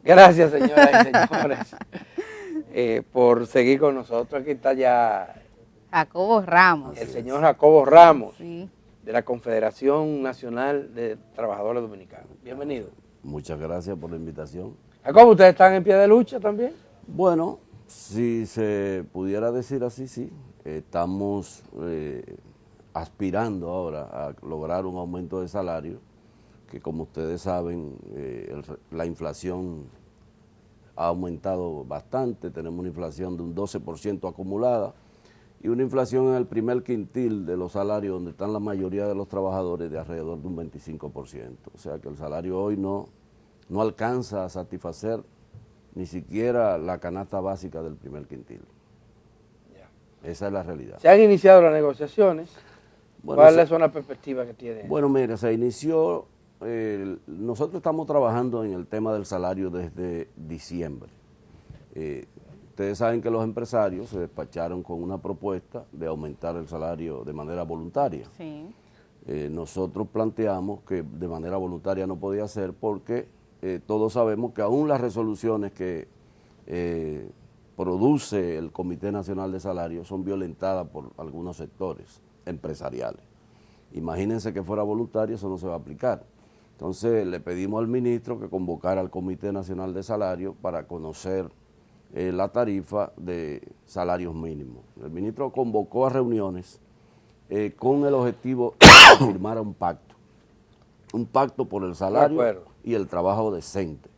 Gracias, señoras y señores, por seguir con nosotros. Aquí está ya Jacobo Ramos. el señor Jacobo Ramos, Sí. de la Confederación Nacional de Trabajadores Dominicanos. Bienvenido. Muchas gracias por la invitación. Jacobo, ¿ustedes están en pie de lucha también? Bueno, si se pudiera decir así, sí. Estamos aspirando ahora a lograr un aumento de salario, que como ustedes saben, la inflación ha aumentado bastante. Tenemos una inflación de un 12% acumulada y una inflación en el primer quintil de los salarios, donde están la mayoría de los trabajadores, de alrededor de un 25%. O sea que el salario hoy no alcanza a satisfacer ni siquiera la canasta básica del primer quintil. Esa es la realidad. Se han iniciado las negociaciones. Bueno, ¿Cuáles son las perspectivas que tienen? Bueno, mira, se inició, nosotros estamos trabajando en el tema del salario desde diciembre. Ustedes saben que los empresarios se despacharon con una propuesta de aumentar el salario de manera voluntaria. Sí. Nosotros planteamos que de manera voluntaria no podía ser porque todos sabemos que aún las resoluciones que produce el Comité Nacional de Salarios son violentadas por algunos sectores empresariales. Imagínense que fuera voluntario, eso no se va a aplicar. Entonces le pedimos al ministro que convocara al Comité Nacional de Salarios para conocer la tarifa de salarios mínimos. El ministro convocó a reuniones con el objetivo de firmar un pacto por el salario y el trabajo decente.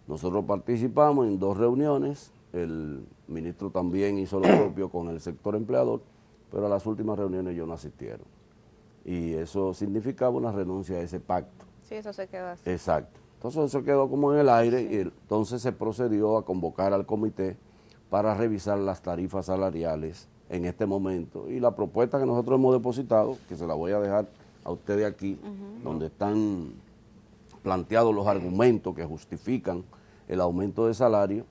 Nosotros participamos en 2 reuniones, el ministro también hizo lo propio con el sector empleador, pero a las últimas reuniones ellos no asistieron. Y eso significaba una renuncia a ese pacto. Sí, eso se quedó así. Exacto. Entonces eso quedó como en el aire y entonces se procedió a convocar al comité para revisar las tarifas salariales en este momento. Y la propuesta que nosotros hemos depositado, que se la voy a dejar a ustedes aquí, donde están planteados los argumentos que justifican el aumento de salario,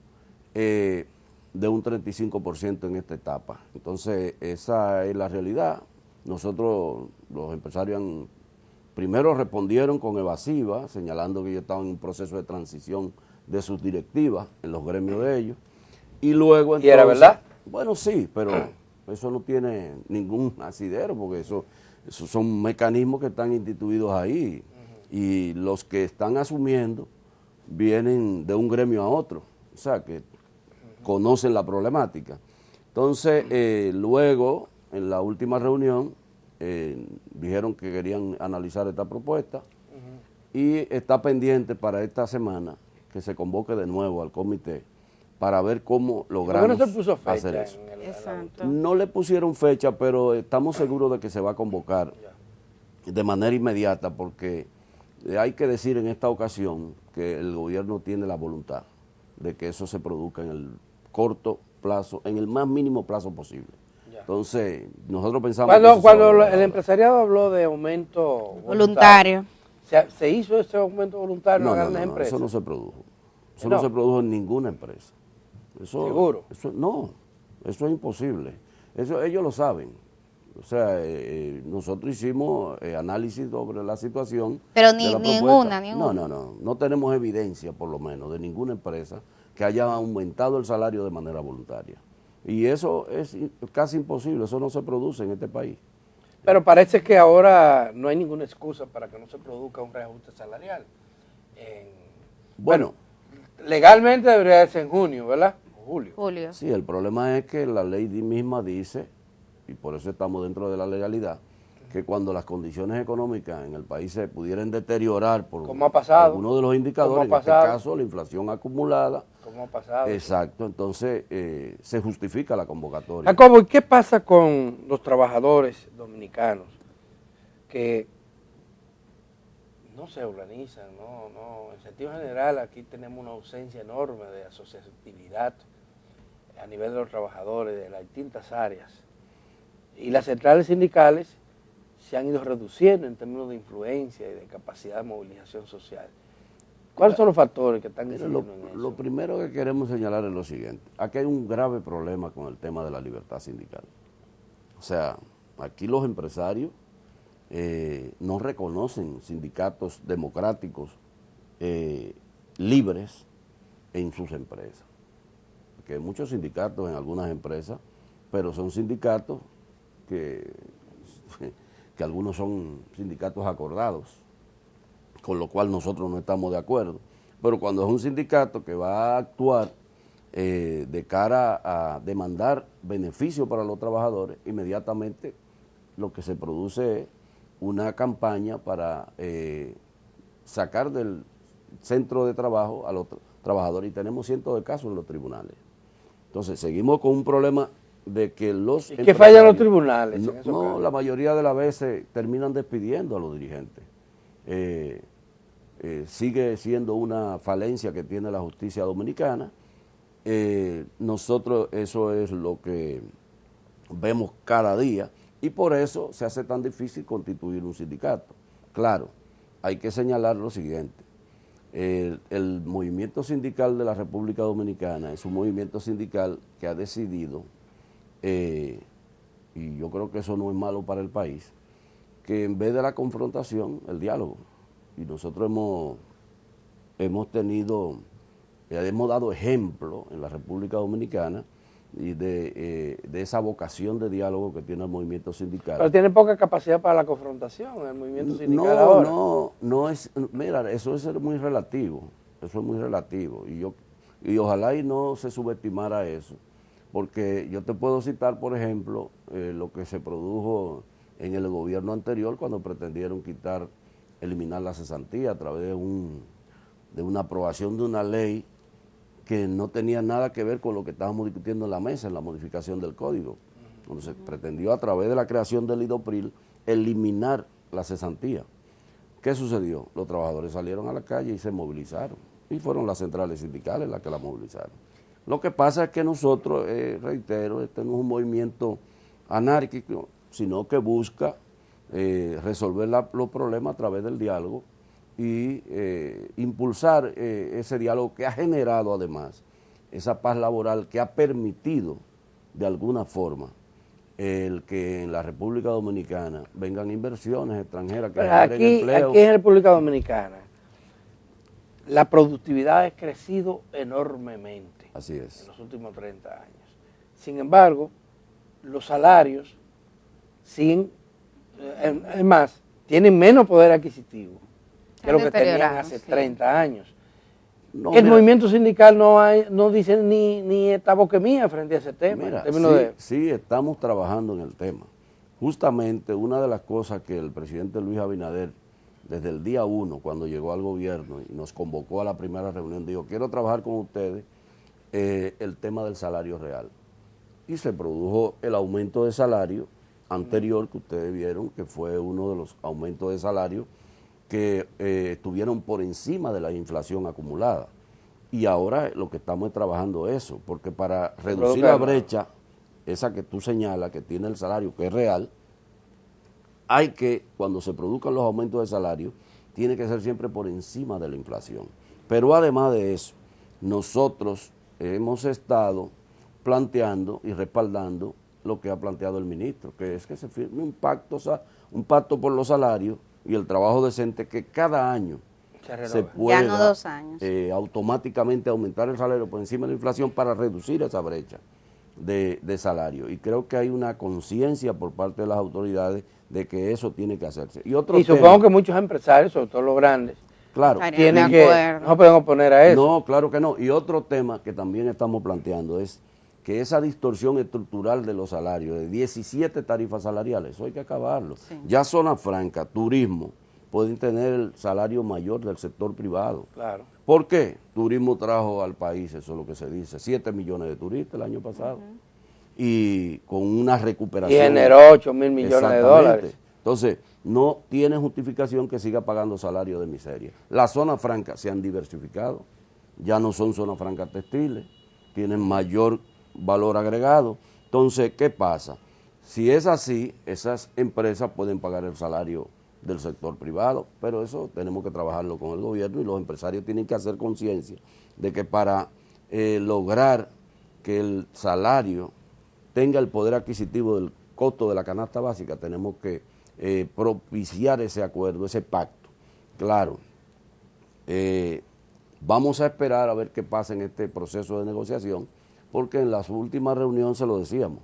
de un 35% en esta etapa. Entonces, esa es la realidad. Nosotros, los empresarios, primero respondieron con evasiva, señalando que ellos estaban en un proceso de transición de sus directivas en los gremios de ellos. Y luego entonces, ¿Y era verdad? Bueno, sí, pero eso no tiene ningún asidero, porque esos son mecanismos que están instituidos ahí. Y los que están asumiendo vienen de un gremio a otro. O sea, que conocen la problemática. Entonces, luego, en la última reunión, dijeron que querían analizar esta propuesta y está pendiente para esta semana que se convoque de nuevo al comité para ver cómo logramos ¿Por qué no se puso fecha hacer eso? Exacto. No le pusieron fecha, pero estamos seguros de que se va a convocar de manera inmediata, porque hay que decir en esta ocasión que el gobierno tiene la voluntad de que eso se produzca en el corto plazo, en el más mínimo plazo posible. Entonces, nosotros pensamos cuando el empresariado habló de aumento voluntario, ¿se hizo ese aumento voluntario en las grandes empresas? Eso no se produjo. Eso no se produjo en ninguna empresa. ¿Seguro? Eso es imposible. Eso ellos lo saben. O sea, nosotros hicimos análisis sobre la situación. Pero ninguna. ninguna. No tenemos evidencia, por lo menos, de ninguna empresa que haya aumentado el salario de manera voluntaria. Y eso es casi imposible, eso no se produce en este país. Pero parece que ahora no hay ninguna excusa para que no se produzca un reajuste salarial. Bueno, legalmente debería ser en junio, ¿verdad? O julio. Sí, el problema es que la ley misma dice, y por eso estamos dentro de la legalidad, que cuando las condiciones económicas en el país se pudieran deteriorar por alguno de los indicadores, en este caso la inflación acumulada. ¿Cómo ha pasado? Exacto, entonces se justifica la convocatoria. Jacobo, ¿y qué pasa con los trabajadores dominicanos que no se organizan? En sentido general, aquí tenemos una ausencia enorme de asociatividad a nivel de los trabajadores de las distintas áreas. Y las centrales sindicales se han ido reduciendo en términos de influencia y de capacidad de movilización social. ¿Cuáles son los factores que están incidiendo en eso? Lo primero que queremos señalar es lo siguiente. Aquí hay un grave problema con el tema de la libertad sindical. O sea, aquí los empresarios no reconocen sindicatos democráticos libres en sus empresas. Porque hay muchos sindicatos en algunas empresas, pero son sindicatos que algunos son sindicatos acordados, con lo cual nosotros no estamos de acuerdo. Pero cuando es un sindicato que va a actuar de cara a demandar beneficios para los trabajadores, inmediatamente lo que se produce es una campaña para sacar del centro de trabajo a los trabajadores, y tenemos cientos de casos en los tribunales. Entonces, seguimos con un problema de que los... ¿Y qué fallan los tribunales? No, la mayoría de las veces terminan despidiendo a los dirigentes. Sigue siendo una falencia que tiene la justicia dominicana. Nosotros eso es lo que vemos cada día, y por eso se hace tan difícil constituir un sindicato. Claro, hay que señalar lo siguiente: el movimiento sindical de la República Dominicana es un movimiento sindical que ha decidido, y yo creo que eso no es malo para el país, que en vez de la confrontación, el diálogo. Y nosotros hemos dado ejemplo en la República Dominicana y de esa vocación de diálogo que tiene el movimiento sindical. Pero tiene poca capacidad para la confrontación el movimiento sindical ahora. No es, mira, eso es muy relativo, y ojalá y no se subestimara eso, porque yo te puedo citar, por ejemplo, lo que se produjo en el gobierno anterior cuando pretendieron eliminar la cesantía a través de una aprobación de una ley que no tenía nada que ver con lo que estábamos discutiendo en la mesa, en la modificación del código. Cuando se pretendió, a través de la creación del IDOPRIL, eliminar la cesantía. ¿Qué sucedió? Los trabajadores salieron a la calle y se movilizaron, y fueron las centrales sindicales las que la movilizaron. Lo que pasa es que nosotros, reitero, este no es un movimiento anárquico, sino que busca resolver los problemas a través del diálogo y impulsar ese diálogo que ha generado además esa paz laboral que ha permitido de alguna forma el que en la República Dominicana vengan inversiones extranjeras que generen empleo. Aquí en República Dominicana la productividad ha crecido enormemente. Así es. En los últimos 30 años. Sin embargo, los salarios siguen, es más, tienen menos poder adquisitivo que lo que tenían hace 30 años. No, el movimiento sindical no dice ni esta boquemía frente a ese tema. Mira, sí, estamos trabajando en el tema. Justamente una de las cosas que el presidente Luis Abinader, desde el día 1, cuando llegó al gobierno y nos convocó a la primera reunión, dijo: quiero trabajar con ustedes el tema del salario real. Y se produjo el aumento de salario anterior que ustedes vieron, que fue uno de los aumentos de salario que estuvieron por encima de la inflación acumulada. Y ahora lo que estamos es trabajando eso, porque para reducir la brecha, esa que tú señalas, que tiene el salario, que es real, hay que, cuando se produzcan los aumentos de salario, tiene que ser siempre por encima de la inflación. Pero además de eso, nosotros hemos estado planteando y respaldando lo que ha planteado el ministro, que es que se firme un pacto por los salarios y el trabajo decente, que cada año se pueda, ya no 2 años, automáticamente aumentar el salario por encima de la inflación para reducir esa brecha de salario. Y creo que hay una conciencia por parte de las autoridades de que eso tiene que hacerse. Y supongo que muchos empresarios, sobre todo los grandes, claro, tienen que, no pueden oponer a eso. No, claro que no. Y otro tema que también estamos planteando es que esa distorsión estructural de los salarios, de 17 tarifas salariales, eso hay que acabarlo. Sí. Ya zona franca, turismo, pueden tener el salario mayor del sector privado. Claro. ¿Por qué? Turismo trajo al país, eso es lo que se dice, 7 millones de turistas el año pasado. Y con una recuperación. Y generó 8.000 millones de dólares. Entonces, no tiene justificación que siga pagando salario de miseria. Las zonas francas se han diversificado, ya no son zonas francas textiles, tienen mayor valor agregado. Entonces, ¿qué pasa? Si es así, esas empresas pueden pagar el salario del sector privado, pero eso tenemos que trabajarlo con el gobierno, y los empresarios tienen que hacer conciencia de que para lograr que el salario tenga el poder adquisitivo del costo de la canasta básica, tenemos que propiciar ese acuerdo, ese pacto. Claro, Vamos a esperar a ver qué pasa en este proceso de negociación, porque en las últimas reuniones se lo decíamos,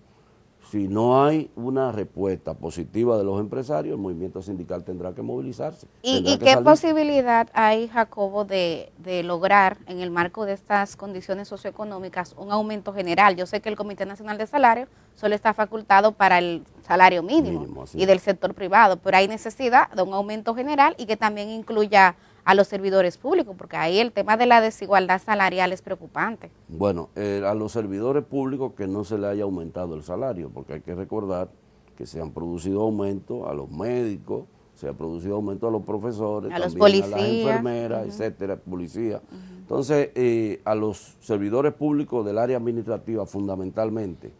si no hay una respuesta positiva de los empresarios, el movimiento sindical tendrá que movilizarse. ¿Y qué posibilidad hay, Jacobo, de lograr en el marco de estas condiciones socioeconómicas un aumento general? Yo sé que el Comité Nacional de Salario solo está facultado para el salario mínimo y del sector privado, pero hay necesidad de un aumento general y que también incluya a los servidores públicos, porque ahí el tema de la desigualdad salarial es preocupante. Bueno, a los servidores públicos que no se le haya aumentado el salario, porque hay que recordar que se han producido aumentos a los médicos, se ha producido aumento a los profesores, a los también policías, a las enfermeras, etcétera, policías. Entonces, a los servidores públicos del área administrativa fundamentalmente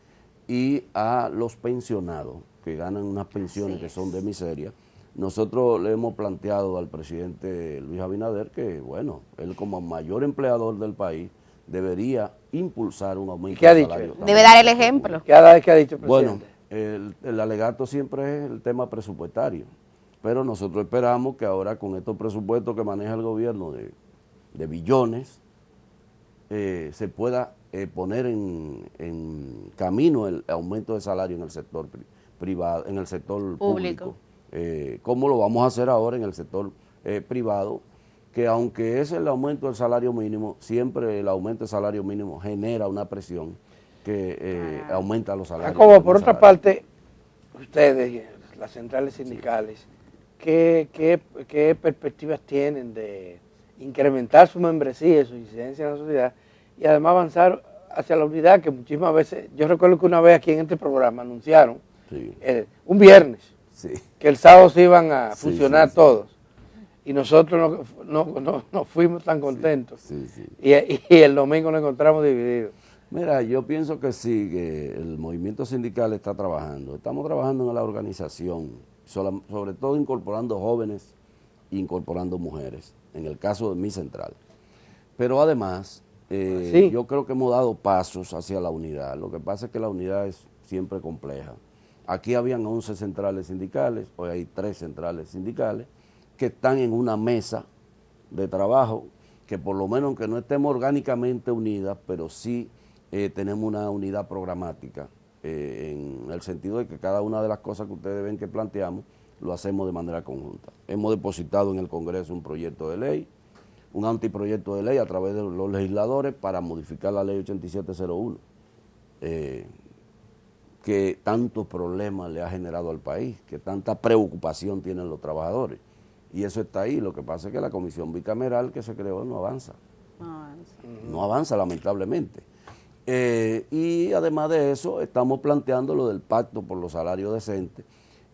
y a los pensionados que ganan unas pensiones que son de miseria, nosotros le hemos planteado al presidente Luis Abinader que, bueno, él como mayor empleador del país debería impulsar un aumento del salario. Debe dar el ejemplo. ¿Qué ha dicho el presidente? Bueno, el alegato siempre es el tema presupuestario, pero nosotros esperamos que ahora con estos presupuestos que maneja el gobierno de billones, se pueda poner en camino el aumento de salario en el sector privado, en el sector público. ¿Cómo lo vamos a hacer ahora en el sector privado? Que aunque es el aumento del salario mínimo, siempre el aumento del salario mínimo genera una presión que aumenta los salarios. Como por otra parte, ustedes, las centrales sindicales, ¿qué perspectivas tienen de incrementar su membresía y su incidencia en la sociedad y además avanzar hacia la unidad que muchísimas veces, yo recuerdo que una vez aquí en este programa anunciaron, un viernes, que el sábado se iban a fusionar todos y nosotros no fuimos tan contentos y el domingo nos encontramos divididos. Mira, yo pienso que sí, que el movimiento sindical está trabajando, estamos trabajando en la organización, sobre todo incorporando jóvenes e incorporando mujeres, en el caso de mi central, pero además yo creo que hemos dado pasos hacia la unidad. Lo que pasa es que la unidad es siempre compleja. Aquí habían 11 centrales sindicales, hoy hay 3 centrales sindicales que están en una mesa de trabajo, que por lo menos aunque no estemos orgánicamente unidas, pero sí tenemos una unidad programática, en el sentido de que cada una de las cosas que ustedes ven que planteamos, lo hacemos de manera conjunta. Hemos depositado en el Congreso un proyecto de ley, un anteproyecto de ley a través de los legisladores para modificar la ley 8701, que tantos problemas le ha generado al país, que tanta preocupación tienen los trabajadores. Y eso está ahí. Lo que pasa es que la comisión bicameral que se creó no avanza. No avanza, lamentablemente. Y además de eso, estamos planteando lo del pacto por los salarios decentes.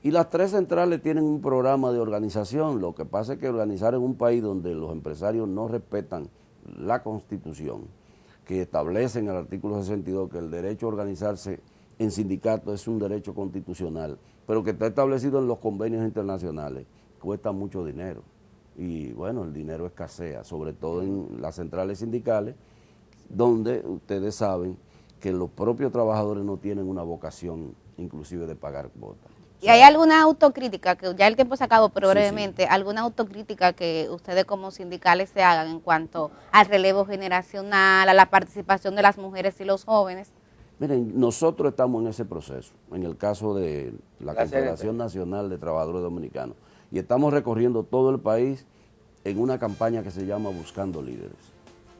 Y las 3 centrales tienen un programa de organización. Lo que pasa es que organizar en un país donde los empresarios no respetan la Constitución, que establece en el artículo 62 que el derecho a organizarse en sindicato es un derecho constitucional, pero que está establecido en los convenios internacionales, cuesta mucho dinero. Y bueno, el dinero escasea, sobre todo en las centrales sindicales, donde ustedes saben que los propios trabajadores no tienen una vocación inclusive de pagar cuotas. ¿Y hay alguna autocrítica, que ya el tiempo se acabó, pero brevemente, alguna autocrítica que ustedes como sindicales se hagan en cuanto al relevo generacional, a la participación de las mujeres y los jóvenes? Miren, nosotros estamos en ese proceso, en el caso de la Confederación Nacional de Trabajadores Dominicanos, y estamos recorriendo todo el país en una campaña que se llama Buscando Líderes,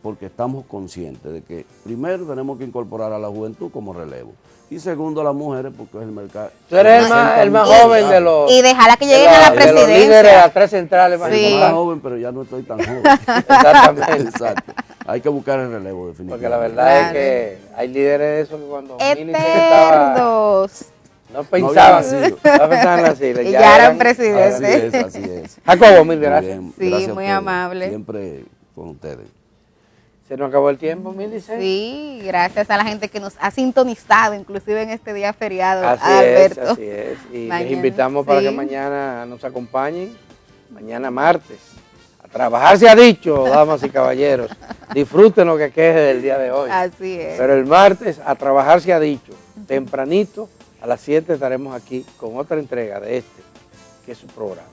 porque estamos conscientes de que primero tenemos que incorporar a la juventud como relevo, y segundo a las mujeres porque es el mercado. Tú eres el más joven de los... Y dejarla que lleguen a la presidencia. De los líderes de las 3 centrales. Sí. Más joven, pero ya no estoy tan joven. Exactamente. Exacto. Hay que buscar el relevo, definitivamente. Porque la verdad es que hay líderes de esos que cuando eternos. No pensaban así. Y ya eran presidentes. Así es. Jacobo, mil gracias. Sí, gracias muy amable. Siempre con ustedes. Se nos acabó el tiempo, Milice. Sí, gracias a la gente que nos ha sintonizado, inclusive en este día feriado, así Alberto. Así es. Y les invitamos para que mañana nos acompañen, mañana martes. A trabajar se ha dicho, damas y caballeros. Disfruten lo que quede del día de hoy. Así es. Pero el martes, a trabajar se ha dicho. Tempranito, a las 7 estaremos aquí con otra entrega de que es su programa.